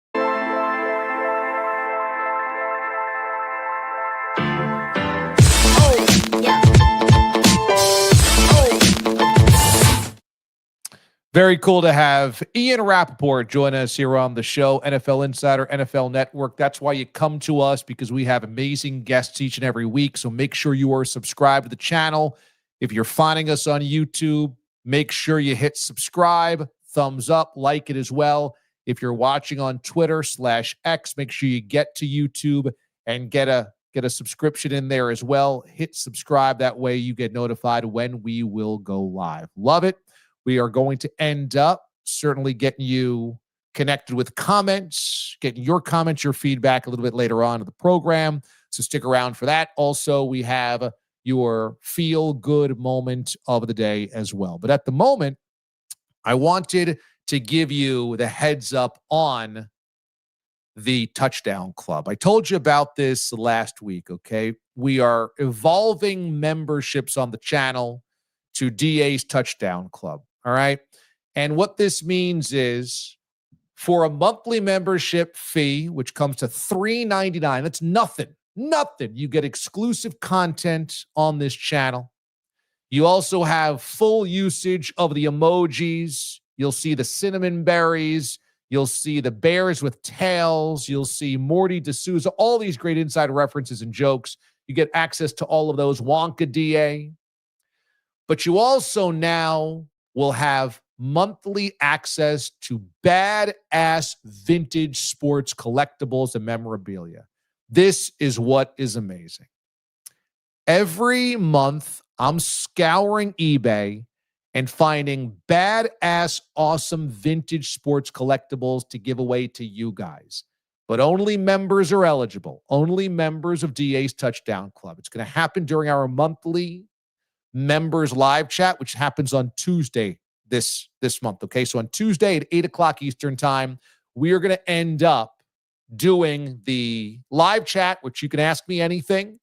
S1: Very cool to have Ian Rapoport join us here on the show, NFL Insider, NFL Network. That's why you come to us, because we have amazing guests each and every week. So make sure you are subscribed to the channel. If you're finding us on YouTube, make sure you hit subscribe, thumbs up, like it as well. If you're watching on Twitter/X, make sure you get to YouTube and get a subscription in there as well. Hit subscribe. That way you get notified when we will go live. Love it. We are going to end up certainly getting you connected with comments, getting your comments, your feedback a little bit later on in the program. So stick around for that. Also, we have your feel-good moment of the day as well. But at the moment, I wanted to give you the heads up on the Touchdown Club. I told you about this last week, okay? We are evolving memberships on the channel to DA's Touchdown Club. All right. And what this means is, for a monthly membership fee, which comes to $3.99, that's nothing. You get exclusive content on this channel. You also have full usage of the emojis. You'll see the cinnamon berries. You'll see the bears with tails. You'll see Morty D'Souza, all these great inside references and jokes. You get access to all of those. Wonka DA. But you also now will have monthly access to badass vintage sports collectibles and memorabilia. This is what is amazing. Every month, I'm scouring eBay and finding badass, awesome vintage sports collectibles to give away to you guys. But only members are eligible. Only members of DA's Touchdown Club. It's going to happen during our monthly members live chat, which happens on Tuesday this month. Okay, so on Tuesday at 8 o'clock Eastern time, we are going to end up doing the live chat, which you can ask me anything,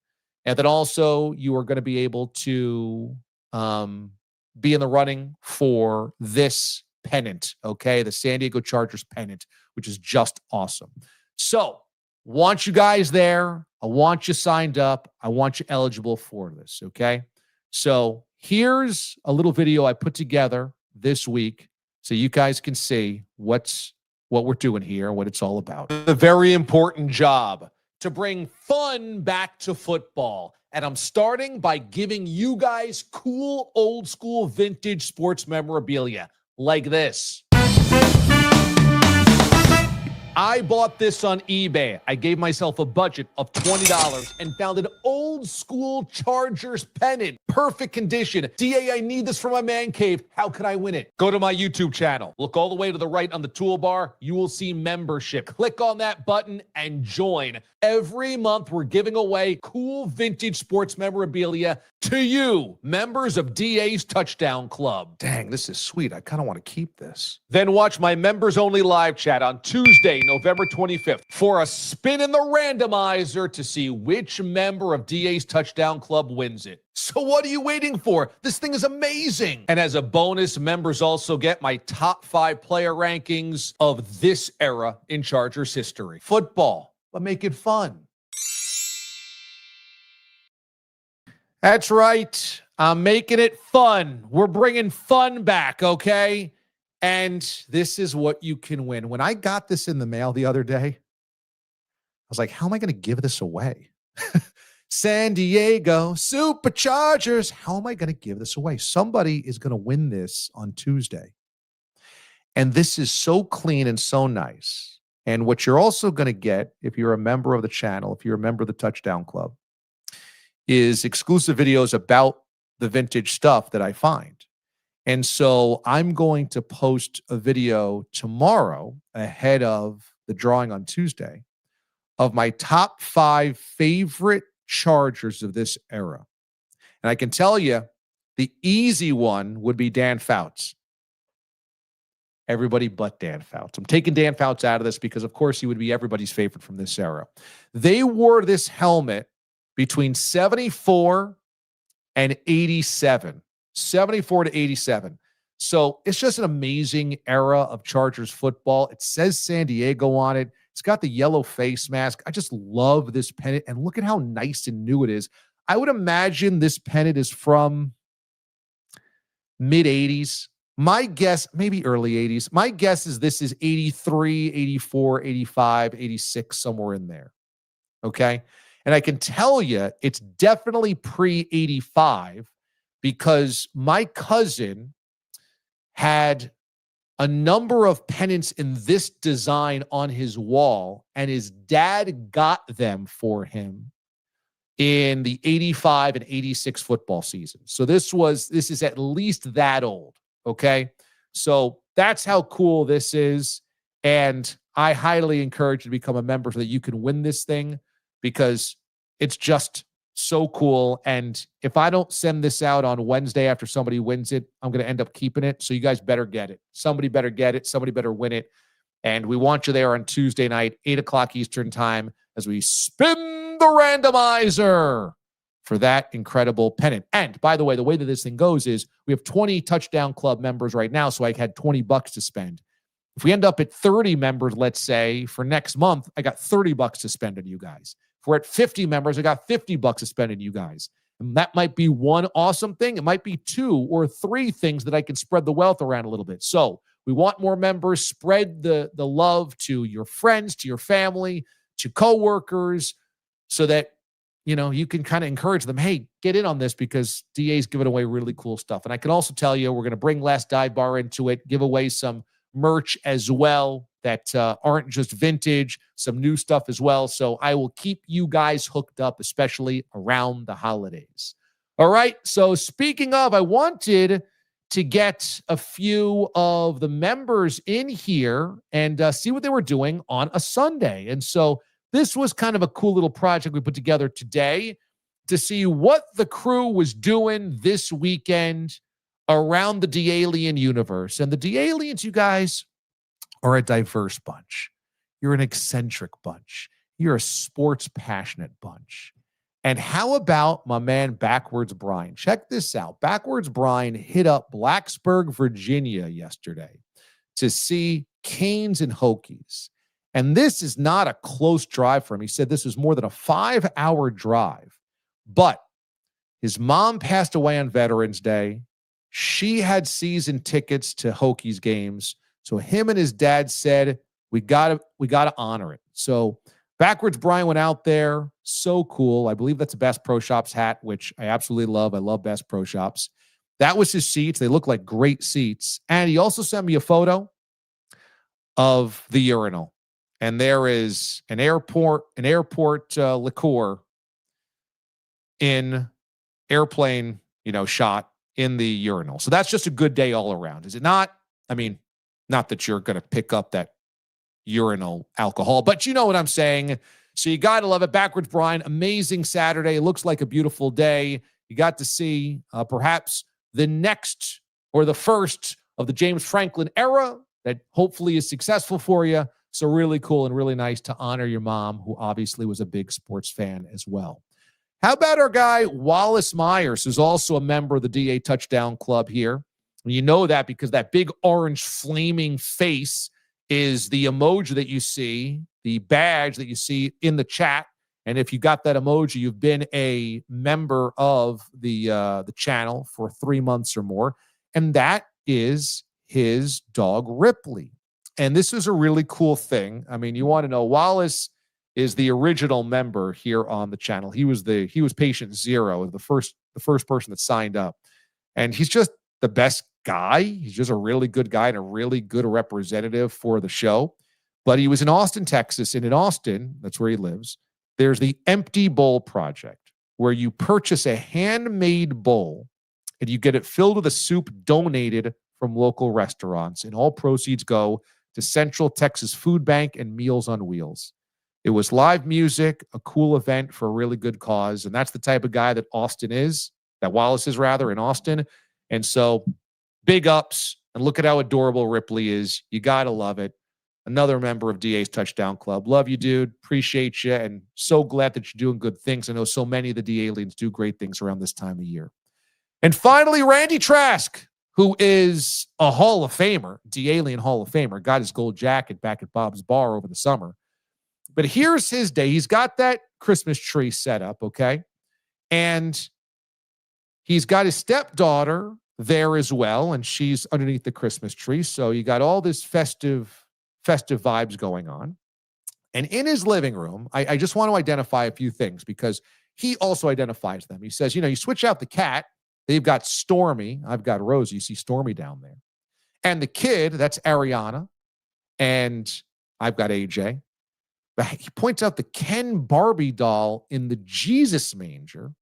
S1: and then also you are going to be able to be in the running for this pennant. Okay, the San Diego Chargers pennant, which is just awesome. So, want you guys there. I want you signed up. I want you eligible for this. Okay. So here's a little video I put together this week so you guys can see what we're doing here, what it's all about. A very important job to bring fun back to football. And I'm starting by giving you guys cool, old school, vintage sports memorabilia like this. I bought this on eBay. I gave myself a budget of $20 and found an old school Chargers pennant. Perfect condition. DA, I need this for my man cave. How can I win it? Go to my YouTube channel. Look all the way to the right on the toolbar. You will see membership. Click on that button and join. Every month, we're giving away cool vintage sports memorabilia to you, members of DA's Touchdown Club. Dang, this is sweet. I kind of want to keep this. Then watch my members-only live chat on Tuesday, November 25th, for a spin in the randomizer to see which member of DA's Touchdown Club wins it. So what are you waiting for? This thing is amazing. And as a bonus, members also get my top 5 player rankings of this era in Chargers history. Football, but make it fun. That's right. I'm making it fun. We're bringing fun back, okay? And this is what you can win. When I got this in the mail the other day, I was like, how am I going to give this away? San Diego Superchargers. How am I going to give this away? Somebody is going to win this on Tuesday. And this is so clean and so nice. And what you're also going to get, if you're a member of the channel, if you're a member of the Touchdown Club, is exclusive videos about the vintage stuff that I find. And so I'm going to post a video tomorrow ahead of the drawing on Tuesday of my top 5 favorite Chargers of this era. And I can tell you, the easy one would be Dan Fouts. Everybody but Dan Fouts. I'm taking Dan Fouts out of this because, of course, he would be everybody's favorite from this era. They wore this helmet between 74 and 87. 74 to 87. So it's just an amazing era of Chargers football. It says San Diego on it. It's got the yellow face mask. I just love this pennant. And look at how nice and new it is. I would imagine this pennant is from mid-80s. My guess, maybe early 80s. My guess is this is 83, 84, 85, 86, somewhere in there. Okay? And I can tell you it's definitely pre-85 because my cousin had a number of pennants in this design on his wall, and his dad got them for him in the 85 and 86 football season. So this is at least that old, okay? So that's how cool this is, and I highly encourage you to become a member so that you can win this thing because it's just so cool. And if I don't send this out on Wednesday after somebody wins it, I'm going to end up keeping it. So you guys better get it. Somebody better get it. Somebody better win it. And we want you there on Tuesday night, 8 o'clock Eastern time, as we spin the randomizer for that incredible pennant. And by the way that this thing goes is we have 20 Touchdown Club members right now. So I had $20 to spend. If we end up at 30 members, let's say for next month, I got $30 to spend on you guys. If we're at 50 members, I got $50 to spend on you guys. And that might be one awesome thing. It might be 2 or 3 things that I can spread the wealth around a little bit. So we want more members. Spread the love to your friends, to your family, to coworkers, so that you can kind of encourage them. Hey, get in on this because DA's giving away really cool stuff. And I can also tell you, we're going to bring Last Dive Bar into it, give away some merch as well that aren't just vintage, some new stuff as well. So I will keep you guys hooked up, especially around the holidays. All right. So speaking of, I wanted to get a few of the members in here and see what they were doing on a Sunday. And so this was kind of a cool little project we put together today to see what the crew was doing this weekend around the DA-lien universe. And the DA-liens, you guys, are a diverse bunch. You're an eccentric bunch. You're a sports passionate bunch. And how about my man Backwards Brian? Check this out. Backwards Brian hit up Blacksburg, Virginia yesterday to see Canes and Hokies. And this is not a close drive for him. He said this was more than a 5-hour drive. But his mom passed away on Veterans Day. She had season tickets to Hokies games. So him and his dad said, we gotta honor it. So Backwards Brian went out there. So cool. I believe that's a Bass Pro Shops hat, which I absolutely love. I love Bass Pro Shops. That was his seats. They look like great seats. And he also sent me a photo of the urinal. and there is an airport liqueur in airplane, shot in the urinal. So that's just a good day all around, is it not? I mean, not that you're going to pick up that urinal alcohol, but you know what I'm saying. So you got to love it. Backwards Brian, amazing Saturday. It looks like a beautiful day. You got to see perhaps the next or the first of the James Franklin era that hopefully is successful for you. So really cool and really nice to honor your mom, who obviously was a big sports fan as well. How about our guy, Wallace Myers, who's also a member of the DA Touchdown Club here? And you know that because that big orange flaming face is the emoji that you see, the badge that you see in the chat. And if you got that emoji, you've been a member of the channel for 3 months or more. And that is his dog, Ripley. And this is a really cool thing. I mean, you want to know, Wallace is the original member here on the channel. He was patient zero, the first person that signed up. And he's just the best guy. He's just a really good guy and a really good representative for the show. But he was in Austin, Texas, and in Austin, that's where he lives, there's the Empty Bowl Project, where you purchase a handmade bowl and you get it filled with a soup donated from local restaurants, and all proceeds go to Central Texas Food Bank and Meals on Wheels. It was live music, a cool event for a really good cause, and that's the type of guy that Wallace is rather, in Austin. And so big ups, and look at how adorable Ripley is. You got to love it. Another member of DA's Touchdown Club. Love you, dude. Appreciate you, and so glad that you're doing good things. I know so many of the DA-liens do great things around this time of year. And finally, Randy Trask, who is a Hall of Famer, DA-lien Hall of Famer, got his gold jacket back at Bob's Bar over the summer. But here's his day. He's got that Christmas tree set up, okay? And he's got his stepdaughter there as well, and she's underneath the Christmas tree. So you got all this festive vibes going on. And in his living room, I just want to identify a few things because he also identifies them. He says, you switch out the cat. They've got Stormy. I've got Rosie. You see Stormy down there. And the kid, that's Ariana. And I've got AJ. But he points out the Ken Barbie doll in the Jesus manger.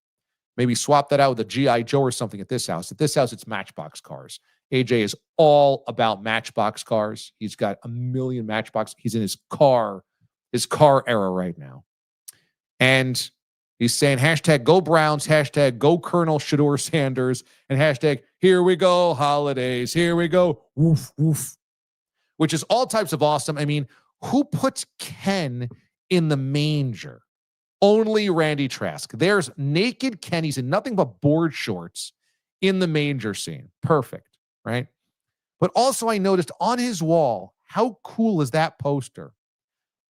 S1: Maybe swap that out with a G.I. Joe or something at this house. At this house, it's Matchbox cars. AJ is all about Matchbox cars. He's got a million Matchbox. He's in his car era right now. And he's saying hashtag go Browns, hashtag go Colonel Shedeur Sanders, and hashtag here we go holidays, here we go, woof, woof, which is all types of awesome. I mean, who puts Ken in the manger? Only Randy Trask. There's naked Ken. He's in nothing but board shorts in the manger scene. Perfect, right? But also I noticed on his wall, how cool is that poster?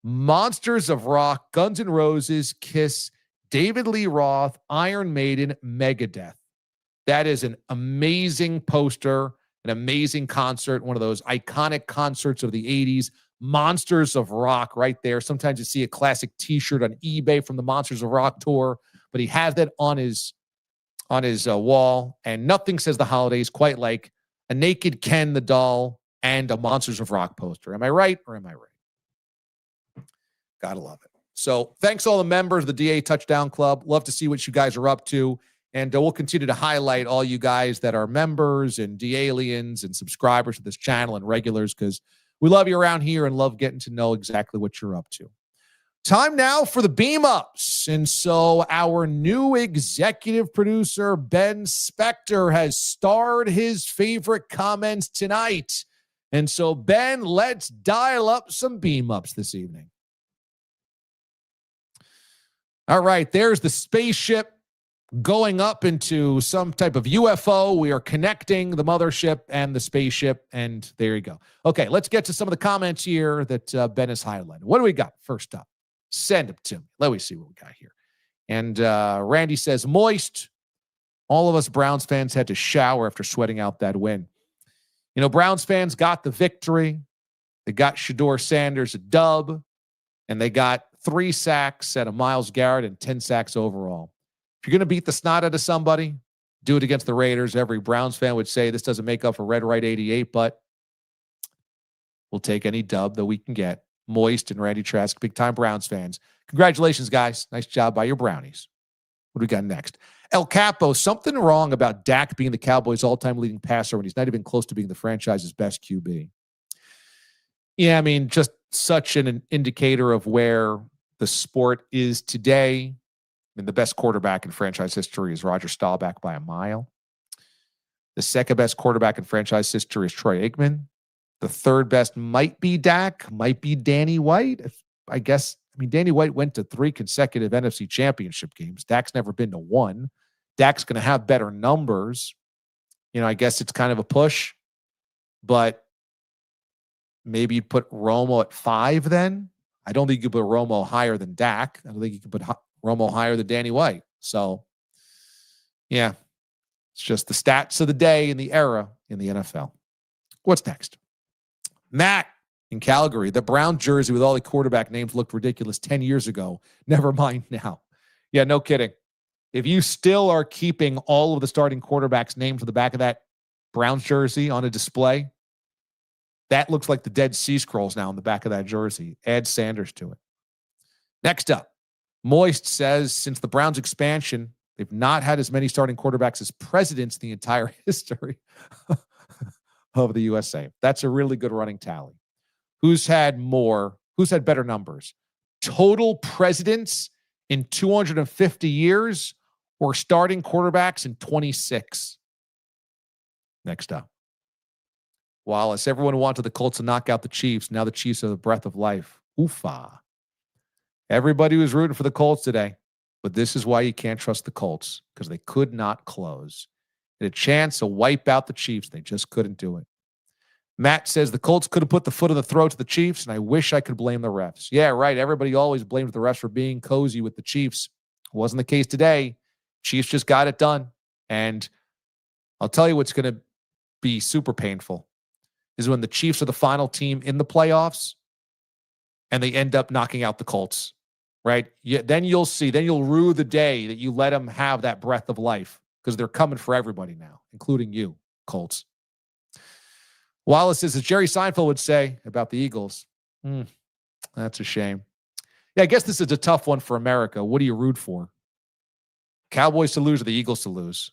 S1: Monsters of Rock, Guns N' Roses, Kiss, David Lee Roth, Iron Maiden, Megadeth. That is an amazing poster, an amazing concert, one of those iconic concerts of the 80s. Monsters of Rock right there. Sometimes you see a classic t-shirt on eBay from the Monsters of Rock tour, but he has that on his wall, and nothing says the holidays quite like a naked Ken the doll and a Monsters of Rock poster. Am I right or am I right? Gotta love it. So thanks all the members of the DA Touchdown Club. Love to see what you guys are up to. And we'll continue to highlight all you guys that are members and DA-liens and subscribers to this channel and regulars, because we love you around here and love getting to know exactly what you're up to. Time now for the beam ups. And so our new executive producer, Ben Spector, has starred his favorite comments tonight. And so, Ben, let's dial up some beam ups this evening. All right, there's the spaceship going up into some type of UFO. We are connecting the mothership and the spaceship, and there you go. Okay, let's get to some of the comments here that Ben has highlighted. What do we got first up? Send them to me. Let me see what we got here. And Randy says, moist. All of us Browns fans had to shower after sweating out that win. Browns fans got the victory. They got Shedeur Sanders a dub, and they got 3 sacks out of Myles Garrett and 10 sacks overall. If you're going to beat the snot out of somebody, do it against the Raiders. Every Browns fan would say this doesn't make up for Red Right 88, but we'll take any dub that we can get Moist and Randy Trask, big-time Browns fans. Congratulations, guys. Nice job by your Brownies. What do we got next? El Capo, something wrong about Dak being the Cowboys' all-time leading passer when he's not even close to being the franchise's best QB. Yeah, I mean, just such an indicator of where the sport is today. I mean, the best quarterback in franchise history is Roger Staubach by a mile. The second best quarterback in franchise history is Troy Aikman. The third best might be Dak, might be Danny White. I guess, I mean, Danny White went to 3 consecutive NFC championship games. Dak's never been to 1. Dak's going to have better numbers. You know, I guess it's kind of a push, but maybe you'd put Romo at 5 then. I don't think you could put Romo higher than Dak. I don't think you could put Romo higher than Danny White. So, yeah, it's just the stats of the day and the era in the NFL. What's next? Matt in Calgary. The Brown jersey with all the quarterback names looked ridiculous 10 years ago. Never mind now. Yeah, no kidding. If you still are keeping all of the starting quarterbacks' names on the back of that Browns jersey on a display, that looks like the Dead Sea Scrolls now on the back of that jersey. Add Sanders to it. Next up, Moist says since the Browns' expansion, they've not had as many starting quarterbacks as presidents in the entire history of the USA. That's a really good running tally. Who's had better numbers? Total presidents in 250 years or starting quarterbacks in 26? Next up. Wallace, everyone wanted the Colts to knock out the Chiefs. Now the Chiefs are the breath of life. Oofa. Everybody was rooting for the Colts today, but this is why you can't trust the Colts, because they could not close. They had a chance to wipe out the Chiefs. They just couldn't do it. Matt says the Colts could have put the foot on the throat to the Chiefs, and I wish I could blame the refs. Yeah, right. Everybody always blames the refs for being cozy with the Chiefs. It wasn't the case today. Chiefs just got it done. And I'll tell you what's going to be super painful is when the Chiefs are the final team in the playoffs and they end up knocking out the Colts, right? Then you'll see. Then you'll rue the day that you let them have that breath of life, because they're coming for everybody now, including you, Colts. Wallace says, as Jerry Seinfeld would say about the Eagles, that's a shame. Yeah, I guess this is a tough one for America. What do you root for? Cowboys to lose or the Eagles to lose?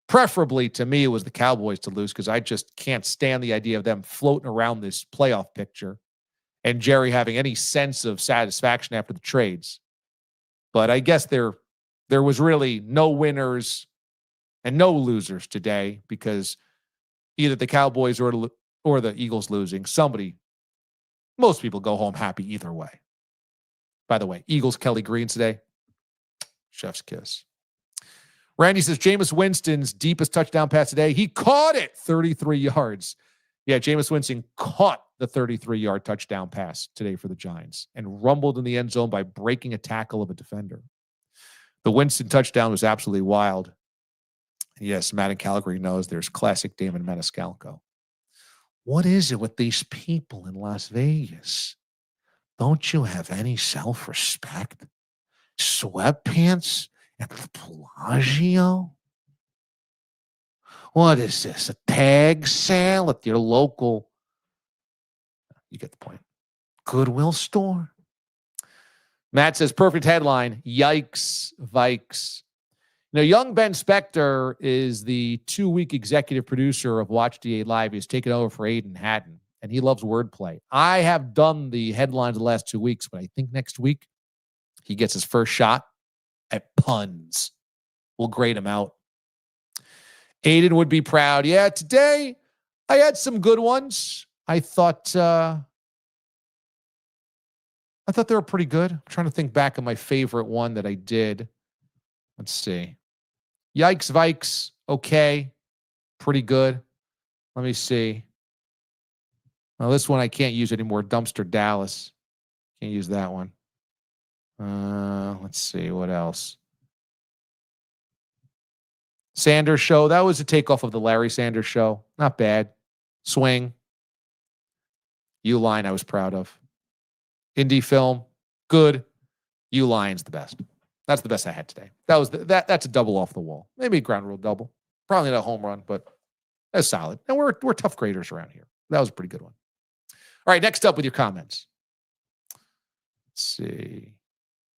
S1: Preferably, to me, it was the Cowboys to lose, because I just can't stand the idea of them floating around this playoff picture and Jerry having any sense of satisfaction after the trades. But I guess there was really no winners and no losers today, because either the Cowboys or the Eagles losing, most people go home happy either way. By the way, Eagles, Kelly Green today, chef's kiss. Randy says, Jameis Winston's deepest touchdown pass today, he caught it 33 yards. Yeah, Jameis Winston caught the 33-yard touchdown pass today for the Giants and rumbled in the end zone by breaking a tackle of a defender. The Winston touchdown was absolutely wild. Yes, Matt in Calgary knows there's classic Damon Maniscalco. What is it with these people in Las Vegas? Don't you have any self-respect? Sweatpants at the Bellagio? What is this, a tag sale at your local, you get the point, Goodwill store? Matt says, perfect headline, yikes, Vikes. Now, young Ben Spector is the 2-week executive producer of Watch DA Live. He's taken over for Aiden Hatton, and he loves wordplay. I have done the headlines the last 2 weeks, but I think next week he gets his first shot at puns. We'll grade him out. Aiden would be proud. Yeah, today I had some good ones. I thought they were pretty good. I'm trying to think back on my favorite one that I did. Let's see. Yikes, Vikes. Okay. Pretty good. Let me see. Well, this one I can't use anymore. Dumpster Dallas. Can't use that one. Let's see. What else? Sanders Show. That was a takeoff of the Larry Sanders Show. Not bad. Swing. U-Line I was proud of. Indie film. Good. U-Line's the best. That's the best I had today. That's a double off the wall. Maybe a ground rule double. Probably not a home run, but that's solid. And we're tough graders around here. That was a pretty good one. All right, next up with your comments. Let's see.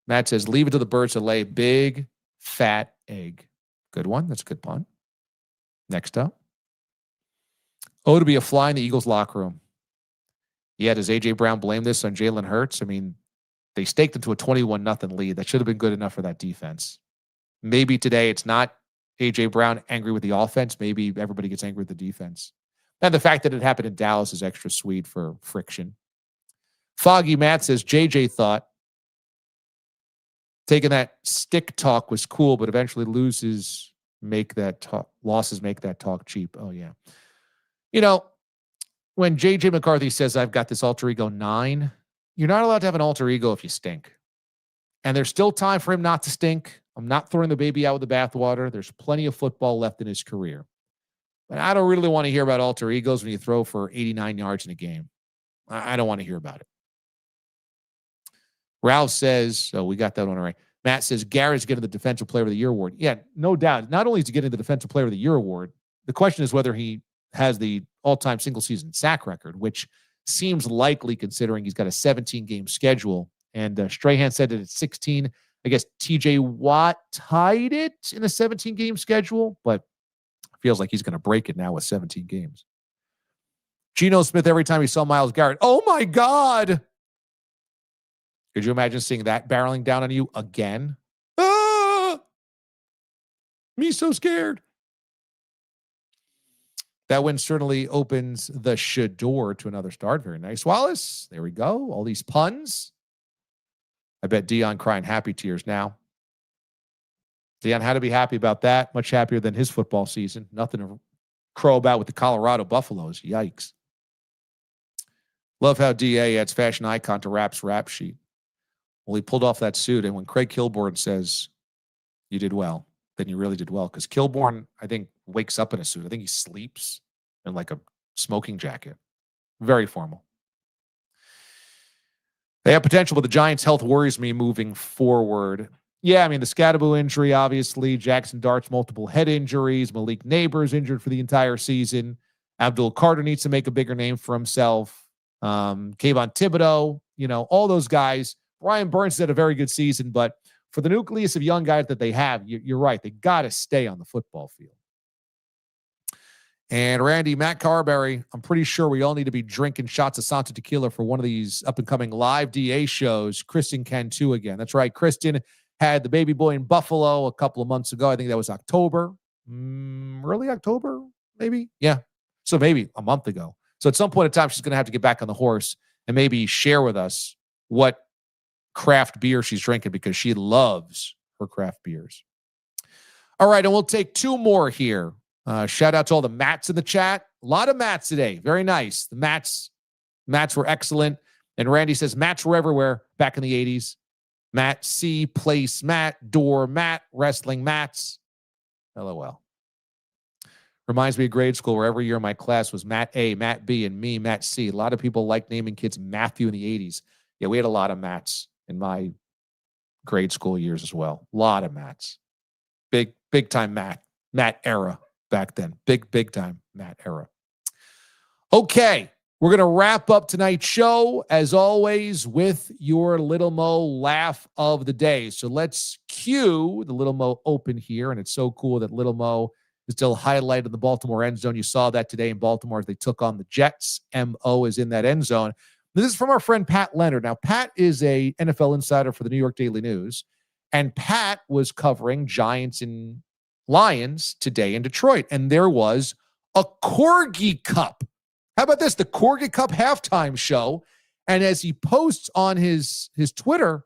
S1: Matt says, leave it to the birds to lay big, fat egg. Good one. That's a good pun. Next up. To be a fly in the Eagles locker room. Yeah, does A.J. Brown blame this on Jalen Hurts? I mean, they staked into a 21-0 lead. That should have been good enough for that defense. Maybe today it's not A.J. Brown angry with the offense. Maybe everybody gets angry with the defense. And the fact that it happened in Dallas is extra sweet for friction. Foggy Matt says, JJ thought taking that stick talk was cool, but eventually losses make that talk cheap. Oh, yeah. You know, when J.J. McCarthy says, I've got this alter ego 9, you're not allowed to have an alter ego if you stink. And there's still time for him not to stink. I'm not throwing the baby out with the bathwater. There's plenty of football left in his career. But I don't really want to hear about alter egos when you throw for 89 yards in a game. I don't want to hear about it. Ralph says, we got that one right. Matt says, Garrett's getting the Defensive Player of the Year award. Yeah, no doubt. Not only is he getting the Defensive Player of the Year award, the question is whether he has the all-time single-season sack record, which seems likely considering he's got a 17-game schedule. And Strahan said that it's 16. I guess TJ Watt tied it in a 17-game schedule, but feels like he's going to break it now with 17 games. Geno Smith, every time he saw Myles Garrett, oh, my God. Could you imagine seeing that barreling down on you again? Ah! Me so scared. That win certainly opens the Shedeur to another start. Very nice, Wallace. There we go. All these puns. I bet Dion crying happy tears now. Dion had to be happy about that. Much happier than his football season. Nothing to crow about with the Colorado Buffaloes. Yikes. Love how DA adds fashion icon to Rap's rap sheet. Well, he pulled off that suit, and when Craig Kilborn says, you did well, then you really did well. Because Kilborn, I think, wakes up in a suit. I think he sleeps in like a smoking jacket. Very formal. They have potential, but the Giants' health worries me moving forward. Yeah, I mean, the Scadaboo injury, obviously. Jackson Dart's multiple head injuries. Malik Neighbors injured for the entire season. Abdul Carter needs to make a bigger name for himself. Kayvon Thibodeau, all those guys. Brian Burns had a very good season, but for the nucleus of young guys that they have, you're right. They got to stay on the football field. And Randy, Matt Carberry, I'm pretty sure we all need to be drinking shots of Santo Tequila for one of these up-and-coming live DA shows. Kristen can too again. That's right. Kristen had the baby boy in Buffalo a couple of months ago. I think that was October. Early October, maybe? Yeah. So maybe a month ago. So at some point in time, she's going to have to get back on the horse and maybe share with us what craft beer she's drinking, because she loves her craft beers. All right, and we'll take two more here. Shout out to all the Matts in the chat. A lot of Matts today. Very nice. The Matts were excellent. And Randy says Matts were everywhere back in the 80s. Matt C, place Matt, door Matt, wrestling Matts. LOL. Reminds me of grade school where every year in my class was Matt A, Matt B, and me, Matt C. A lot of people like naming kids Matthew in the 80s. Yeah, we had a lot of Matts in my grade school years as well. A lot of Matts. Big time Matt era back then. Big time Matt era. Okay, we're going to wrap up tonight's show, as always, with your Little Mo laugh of the day. So let's cue the Little Mo open here, and it's so cool that Little Mo is still highlighted in the Baltimore end zone. You saw that today in Baltimore as they took on the Jets. M.O. is in that end zone. This is from our friend Pat Leonard. Now, Pat is a NFL insider for the New York Daily News, and Pat was covering Giants and Lions today in Detroit, and there was a Corgi Cup. How about this? The Corgi Cup halftime show, and as he posts on his Twitter,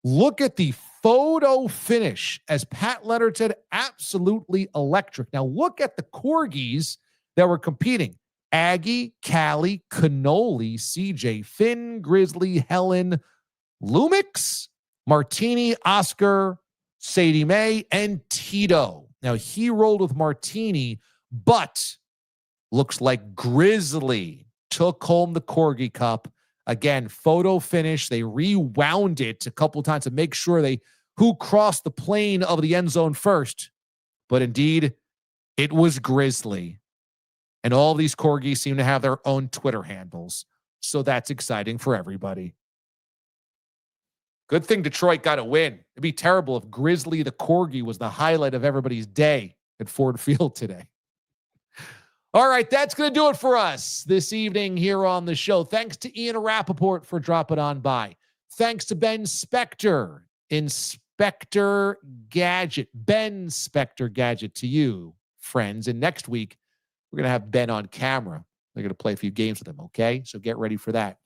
S1: look at the photo finish. As Pat Leonard said, absolutely electric. Now, look at the Corgis that were competing. Aggie, Callie, Cannoli, CJ, Finn, Grizzly, Helen, Lumix, Martini, Oscar, Sadie Mae, and Tito. Now, he rolled with Martini, but looks like Grizzly took home the Corgi Cup. Again, photo finish. They rewound it a couple times to make sure who crossed the plane of the end zone first. But indeed, it was Grizzly. And all these Corgis seem to have their own Twitter handles. So that's exciting for everybody. Good thing Detroit got a win. It'd be terrible if Grizzly the Corgi was the highlight of everybody's day at Ford Field today. All right, that's going to do it for us this evening here on the show. Thanks to Ian Rapoport for dropping on by. Thanks to Ben Spector, Inspector Gadget. Ben Spector Gadget to you, friends. And next week, we're going to have Ben on camera. They're going to play a few games with him, okay? So get ready for that.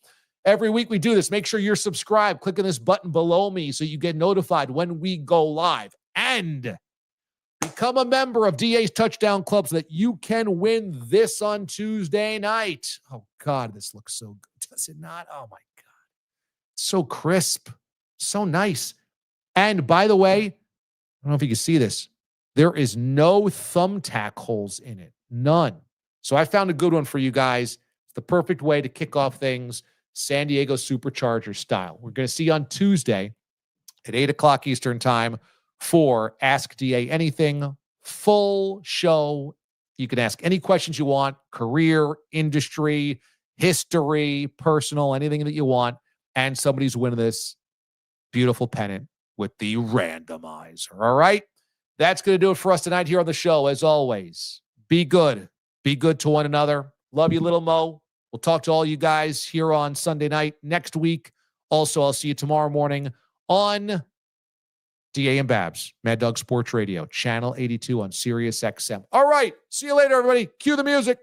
S1: Every week we do this. Make sure you're subscribed. Click on this button below me so you get notified when we go live. And become a member of DA's Touchdown Club so that you can win this on Tuesday night. Oh, God, this looks so good. Does it not? Oh, my God. So crisp. So nice. And by the way, I don't know if you can see this. There is no thumbtack holes in it. None. So I found a good one for you guys. It's the perfect way to kick off things San Diego Supercharger style. We're going to see you on Tuesday at 8 o'clock Eastern time for Ask DA Anything. Full show. You can ask any questions you want, career, industry, history, personal, anything that you want. And somebody's winning this beautiful pennant with the randomizer. All right? That's going to do it for us tonight here on the show. As always, be good. Be good to one another. Love you, little Mo. We'll talk to all you guys here on Sunday night next week. Also, I'll see you tomorrow morning on DA and Babs, Mad Dog Sports Radio, Channel 82 on Sirius XM. All right. See you later, everybody. Cue the music.